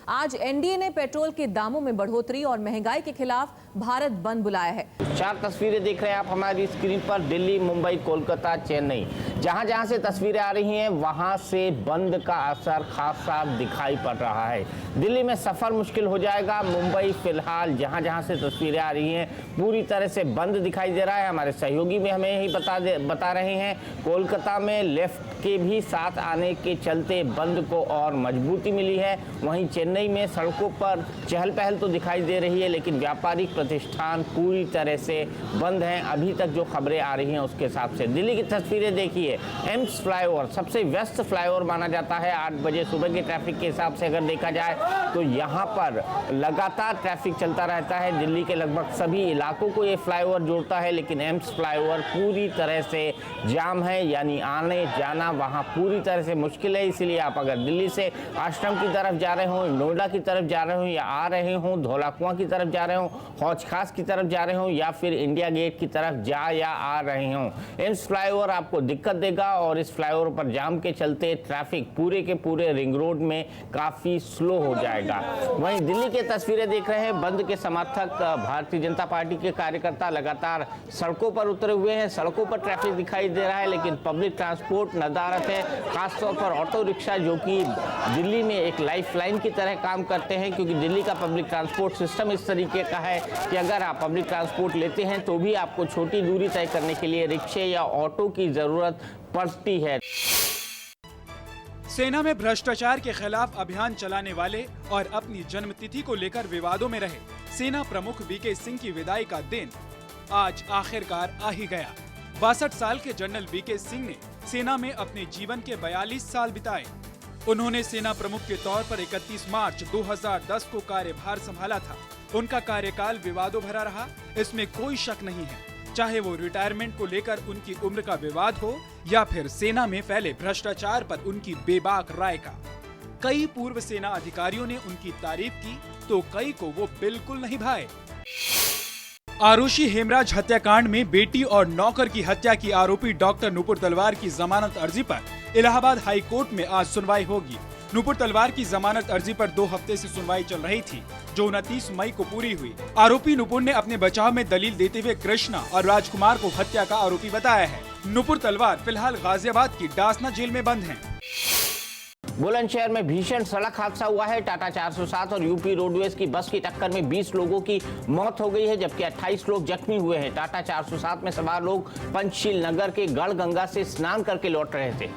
आज एनडीए ने पेट्रोल के दामों में बढ़ोतरी और महंगाई के खिलाफ भारत बंद बुलाया है। 4 तस्वीरें देख रहे हैं आप हमारी स्क्रीन पर। दिल्ली, मुंबई, कोलकाता, चेन्नई, जहां जहां से तस्वीरें आ रही हैं वहां से बंद का असर खासा दिखाई पड़ रहा है। दिल्ली में सफर मुश्किल हो जाएगा। मुंबई फिलहाल जहां जहां से तस्वीरें आ रही हैं पूरी तरह से बंद दिखाई दे रहा है। हमारे सहयोगी भी हमें यही बता रहे हैं। कोलकाता में लेफ्ट के भी साथ आने के चलते बंद को और मजबूती मिली है। वहीं चेन्नई में सड़कों पर चहल पहल तो दिखाई दे रही है, लेकिन व्यापारिक प्रतिष्ठान पूरी तरह से बंद हैं। अभी तक जो खबरें आ रही हैं उसके हिसाब से दिल्ली की तस्वीरें देखिए। एम्स फ्लाईओवर सबसे व्यस्त फ्लाईओवर माना जाता है। 8 बजे सुबह के ट्रैफिक के हिसाब से अगर देखा जाए तो यहाँ पर लगातार ट्रैफिक चलता रहता है। दिल्ली के लगभग सभी इलाकों को ये फ्लाईओवर जोड़ता है, लेकिन एम्स फ्लाईओवर पूरी तरह से जाम है, यानी आने जाना वहाँ पूरी तरह से मुश्किल है। इसीलिए आप अगर दिल्ली से आश्रम की तरफ जा रहे हो, नोएडा की तरफ जा रहे हो या आ रहे हो, धौला कुआं की तरफ जा रहे हो, हौज खास की तरफ जा रहे हो या फिर इंडिया गेट की तरफ जा या आ रहे हो, एम्स फ्लाईओवर आपको दिक्कत देगा। और इस फ्लाईओवर पर जाम के चलते ट्रैफिक पूरे के पूरे रिंग रोड में काफी स्लो हो जाएगा। वहीं दिल्ली की तस्वीरें देख रहे हैं। बंद के समर्थक भारतीय जनता पार्टी के कार्यकर्ता लगातार सड़कों पर उतरे हुए हैं। सड़कों पर ट्रैफिक दिखाई दे रहा है, लेकिन पब्लिक ट्रांसपोर्ट नदारत है। खासतौर पर ऑटो रिक्शा, जो कि दिल्ली में एक लाइफलाइन की तरह काम करते हैं, क्योंकि दिल्ली का पब्लिक ट्रांसपोर्ट सिस्टम इस तरीके का है कि अगर आप पब्लिक ट्रांसपोर्ट लेते हैं तो भी आपको छोटी दूरी तय करने के लिए रिक्शे या ऑटो की जरूरत पड़ती है। सेना में भ्रष्टाचार के खिलाफ अभियान चलाने वाले और अपनी जन्मतिथि को लेकर विवादों में रहे सेना प्रमुख वीके सिंह की विदाई का दिन आज आखिरकार आ ही गया। 62 साल के जनरल वीके सिंह ने सेना में अपने जीवन के 42 साल बिताए। उन्होंने सेना प्रमुख के तौर पर 31 मार्च 2010 को कार्यभार संभाला था। उनका कार्यकाल विवादों भरा रहा, इसमें कोई शक नहीं है। चाहे वो रिटायरमेंट को लेकर उनकी उम्र का विवाद हो या फिर सेना में फैले भ्रष्टाचार पर उनकी बेबाक राय का। कई पूर्व सेना अधिकारियों ने उनकी तारीफ की तो कई को वो बिल्कुल नहीं भाए। आरुषि हेमराज हत्याकांड में बेटी और नौकर की हत्या की आरोपी डॉक्टर नुपुर तलवार की जमानत अर्जी पर इलाहाबाद हाई कोर्ट में आज सुनवाई होगी। नुपुर तलवार की जमानत अर्जी पर 2 हफ्ते से सुनवाई चल रही थी, जो 29 मई को पूरी हुई। आरोपी नुपुर ने अपने बचाव में दलील देते हुए कृष्णा और राजकुमार को हत्या का आरोपी बताया है। नुपुर तलवार फिलहाल गाजियाबाद की डासना जेल में बंद हैं। बुलंदशहर में भीषण सड़क हादसा हुआ है। टाटा 407 और यूपी रोडवेज की बस की टक्कर में 20 लोगों की मौत हो गई है, जबकि 28 लोग जख्मी हुए हैं। टाटा 407 में सवार लोग पंचशील नगर के गढ़ गंगा से स्नान करके लौट रहे थे।